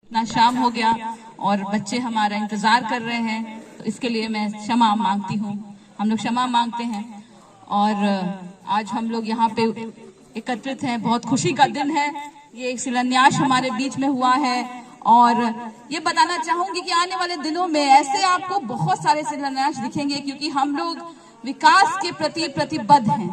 इतना शाम हो गया और बच्चे हमारा इंतजार कर रहे हैं, तो इसके लिए मैं क्षमा मांगती हूँ। हम लोग क्षमा मांगते हैं और आज हम लोग यहाँ पे एकत्रित हैं। बहुत खुशी का दिन है। ये एक शिलान्यास हमारे बीच में हुआ है और ये बताना चाहूंगी कि आने वाले दिनों में ऐसे आपको बहुत सारे शिलान्यास दिखेंगे, क्योंकि हम लोग विकास के प्रति प्रतिबद्ध हैं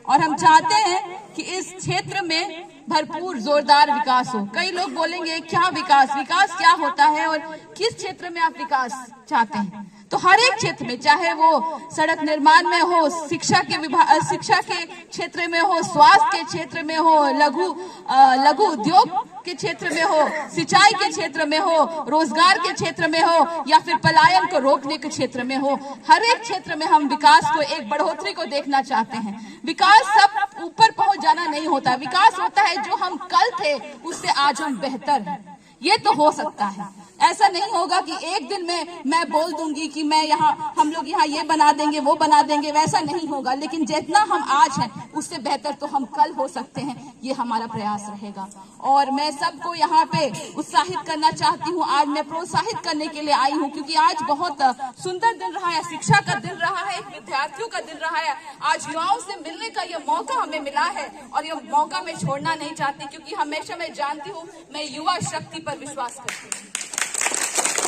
और हम चाहते हैं कि इस क्षेत्र में भरपूर जोरदार विकास हो। कई लोग बोलेंगे क्या विकास, विकास क्या होता है और किस क्षेत्र में आप विकास चाहते हैं? तो हर एक क्षेत्र में, चाहे वो सड़क निर्माण में हो, शिक्षा के क्षेत्र में हो, स्वास्थ्य के क्षेत्र में हो, लघु उद्योग के क्षेत्र में हो, सिंचाई के क्षेत्र में हो, रोजगार के क्षेत्र में हो या फिर पलायन को रोकने के क्षेत्र में हो, हर एक क्षेत्र में हम विकास को, एक बढ़ोतरी को देखना चाहते हैं। विकास सब ऊपर पहुंच जाना नहीं होता। विकास होता है जो हम कल थे उससे आज हम बेहतर हैं। ये तो हो सकता है। ऐसा नहीं होगा कि एक दिन में मैं बोल दूंगी कि हम लोग यहाँ ये बना देंगे, वो बना देंगे, वैसा नहीं होगा। लेकिन जितना हम आज हैं उससे बेहतर तो हम कल हो सकते हैं, ये हमारा प्रयास रहेगा। और मैं सबको यहाँ पे उत्साहित करना चाहती हूँ। आज मैं प्रोत्साहित करने के लिए आई हूँ, क्योंकि आज बहुत सुंदर दिन रहा है, शिक्षा का दिन रहा है, विद्यार्थियों का दिन रहा है। आज युवाओं से मिलने का ये मौका हमें मिला है और ये मौका मैं छोड़ना नहीं चाहती, क्योंकि हमेशा मैं जानती हूँ, मैं युवा शक्ति पर विश्वास करती हूँ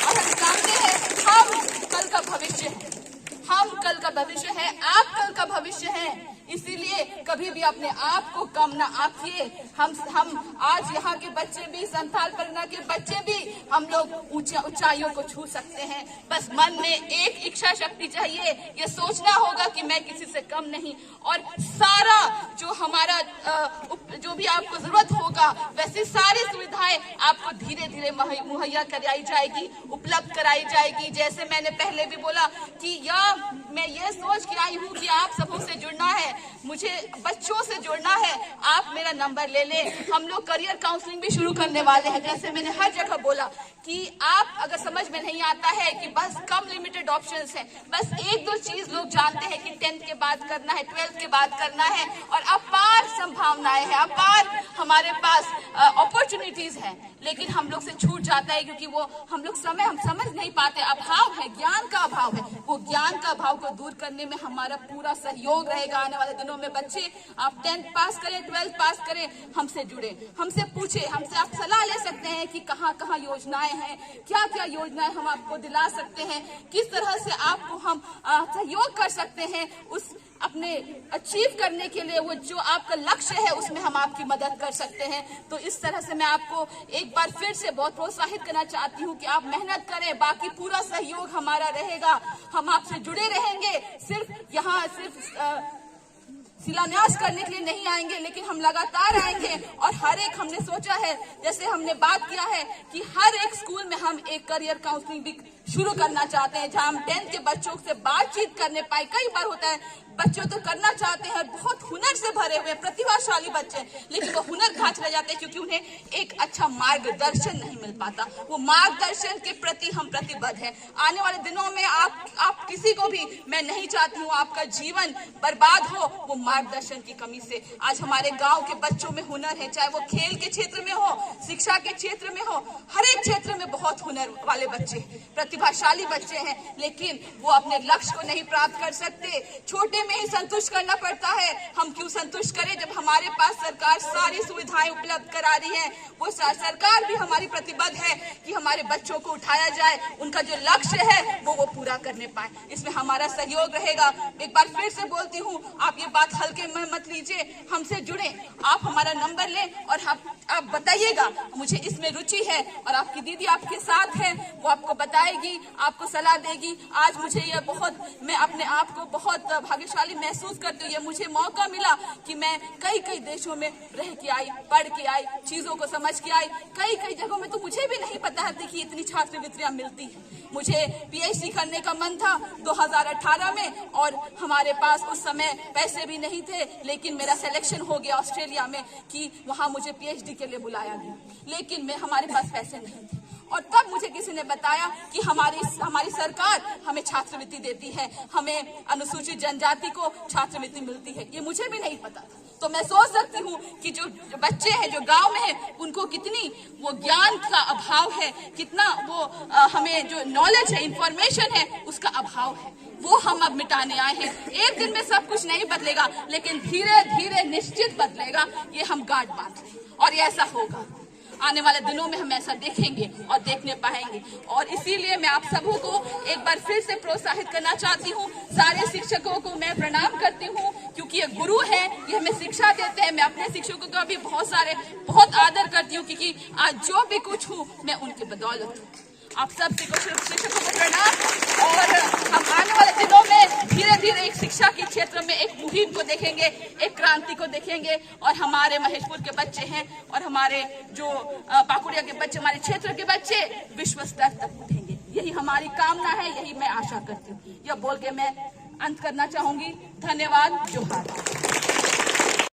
और हम जानते हैं हम कल का भविष्य है। हम कल का भविष्य है, आप कल का भविष्य है। इसीलिए कभी भी अपने आप को कम ना आंकिए। हम आज यहाँ के बच्चे भी, संथाल परगना के बच्चे भी, हम लोग ऊंचाइयों को छू सकते हैं। बस मन में एक इच्छा शक्ति चाहिए। ये सोचना होगा कि मैं किसी से कम नहीं, और सारा जो हमारा जो भी आपको जरूरत होगा वैसे सारी सुविधाएं आपको धीरे धीरे मुहैया कराई जाएगी, उपलब्ध कराई जाएगी। जैसे मैंने पहले भी बोला कि मैं ये सोच के आई हूँ कि आप सबों से जुड़ना है, मुझे बच्चों से जुड़ना है। आप मेरा नंबर ले लें। हम लोग करियर काउंसलिंग भी शुरू करने वाले हैं। जैसे मैंने हर जगह बोला कि आप अगर समझ में नहीं आता है कि बस कम लिमिटेड ऑप्शंस हैं, बस एक दो चीज लोग जानते हैं कि 10th के बाद करना है, 12th के बाद करना है, और अपार संभावनाएं हैं, अपार हमारे पास अपॉर्चुनिटीज हैं, लेकिन हम लोग से छूट जाता है क्योंकि वो हम समझ नहीं पाते। अभाव है, ज्ञान का अभाव है। वो ज्ञान का अभाव को दूर करने में हमारा पूरा सहयोग रहेगा आने वाले दिनों में। बच्चे आप 10th पास करें, 12th पास करें, हमसे जुड़े, हमसे पूछे, हमसे आप सलाह ले सकते हैं कि कहाँ कहाँ योजनाएं हैं, क्या क्या योजनाएं हम आपको दिला सकते हैं, किस तरह से आपको हम सहयोग कर सकते हैं उस अपने अचीव करने के लिए। वो जो आपका लक्ष्य है उसमें हम आपकी मदद कर सकते हैं। तो इस तरह से मैं आपको एक बार फिर से बहुत प्रोत्साहित करना चाहती हूँ कि आप मेहनत करें, बाकी पूरा सहयोग हमारा रहेगा। हम आपसे जुड़े रहेंगे। सिर्फ यहाँ शिलान्यास करने के लिए नहीं आएंगे, लेकिन हम लगातार आएंगे। और हर एक हमने सोचा है, जैसे हमने बात किया है कि हर एक स्कूल में हम एक करियर काउंसलिंग भी शुरू करना चाहते हैं, जहां हम 10th के बच्चों से बातचीत करने पाए। कई बार होता है बच्चे तो करना चाहते हैं, बहुत हुनर से भरे हुए प्रतिभाशाली बच्चे, लेकिन वो हुनर खा चले जाते हैं क्योंकि उन्हें एक अच्छा मार्गदर्शन नहीं मिल पाता। वो मार्गदर्शन के प्रति हम प्रतिबद्ध हैं। आने वाले दिनों में आप किसी को भी, मैं नहीं चाहती हूँ आपका जीवन बर्बाद हो वो मार्गदर्शन की कमी से। आज हमारे गांव के बच्चों में हुनर है, चाहे वो खेल के क्षेत्र में हो, शिक्षा के क्षेत्र में हो, हर एक क्षेत्र में बहुत हुनर वाले बच्चे, प्रतिभाशाली बच्चे हैं, लेकिन वो अपने लक्ष्य को नहीं प्राप्त कर सकते। छोटे में ही संतुष्ट करना पड़ता है। हम क्यों संतुष्ट करें जब हमारे पास सरकार सारी सुविधाएं उपलब्ध करा रही है। वो सरकार भी हमारी प्रतिबद्ध है कि हमारे बच्चों को उठाया जाए, उनका जो लक्ष्य है वो पूरा करने पाए। इसमें हमारा सहयोग रहेगा। एक बार फिर से बोलती हूँ, आप ये बात हल्के में मत लीजिए, हमसे जुड़े, आप हमारा नंबर लें और आप बताइएगा मुझे इसमें रुचि है, और आपकी दीदी आपके साथ है, वो आपको बताएगी, आपको सलाह देगी। आज मुझे मैं अपने आप को बहुत भाग्यशाली महसूस करती हूँ। ये मुझे मौका मिला कि मैं कई देशों में रह के आई, पढ़ के आई, चीजों को समझ के आई। कई जगहों में तो मुझे भी नहीं पता थी कि इतनी छात्रवृत्तियां मिलती हैं। मुझे पीएचडी करने का मन था 2018 में, और हमारे पास उस समय पैसे भी नहीं थे, लेकिन मेरा सिलेक्शन हो गया ऑस्ट्रेलिया में कि वहां मुझे पीएचडी के लिए बुलाया गया, लेकिन हमारे पास पैसे नहीं थे। और तब मुझे किसी ने बताया कि हमारी सरकार हमें छात्रवृत्ति देती है, हमें अनुसूचित जनजाति को छात्रवृत्ति मिलती है। ये मुझे भी नहीं पता था। तो मैं सोच सकती हूँ कि जो बच्चे हैं जो गांव में हैं उनको कितनी वो ज्ञान का अभाव है, कितना वो हमें जो नॉलेज है, इंफॉर्मेशन है, उसका अभाव है, वो हम अब मिटाने आए हैं। एक दिन में सब कुछ नहीं बदलेगा, लेकिन धीरे धीरे निश्चित बदलेगा, ये हम गांठ बांध लें और ये ऐसा होगा। आने वाले दिनों में हम ऐसा देखेंगे और देखने पाएंगे। और इसीलिए मैं आप सबों को एक बार फिर से प्रोत्साहित करना चाहती हूँ। सारे शिक्षकों को मैं प्रणाम करती हूँ, क्योंकि ये गुरु है, ये हमें शिक्षा देते हैं। मैं अपने शिक्षकों का भी बहुत आदर करती हूँ, क्योंकि आज जो भी कुछ हूँ मैं उनकी बदौलत हूँ। आप सब शिक्षकों को प्रणाम। और हम आने वाले दिनों में धीरे धीरे एक शिक्षा के क्षेत्र में एक मुहिम को देखेंगे, एक क्रांति को देखेंगे, और हमारे महेशपुर के बच्चे हैं और हमारे जो पाकुड़िया के बच्चे, हमारे क्षेत्र के बच्चे विश्व स्तर तक उठेंगे। यही हमारी कामना है, यही मैं आशा करती हूँ। यह बोल के मैं अंत करना चाहूंगी। धन्यवाद। जोहार।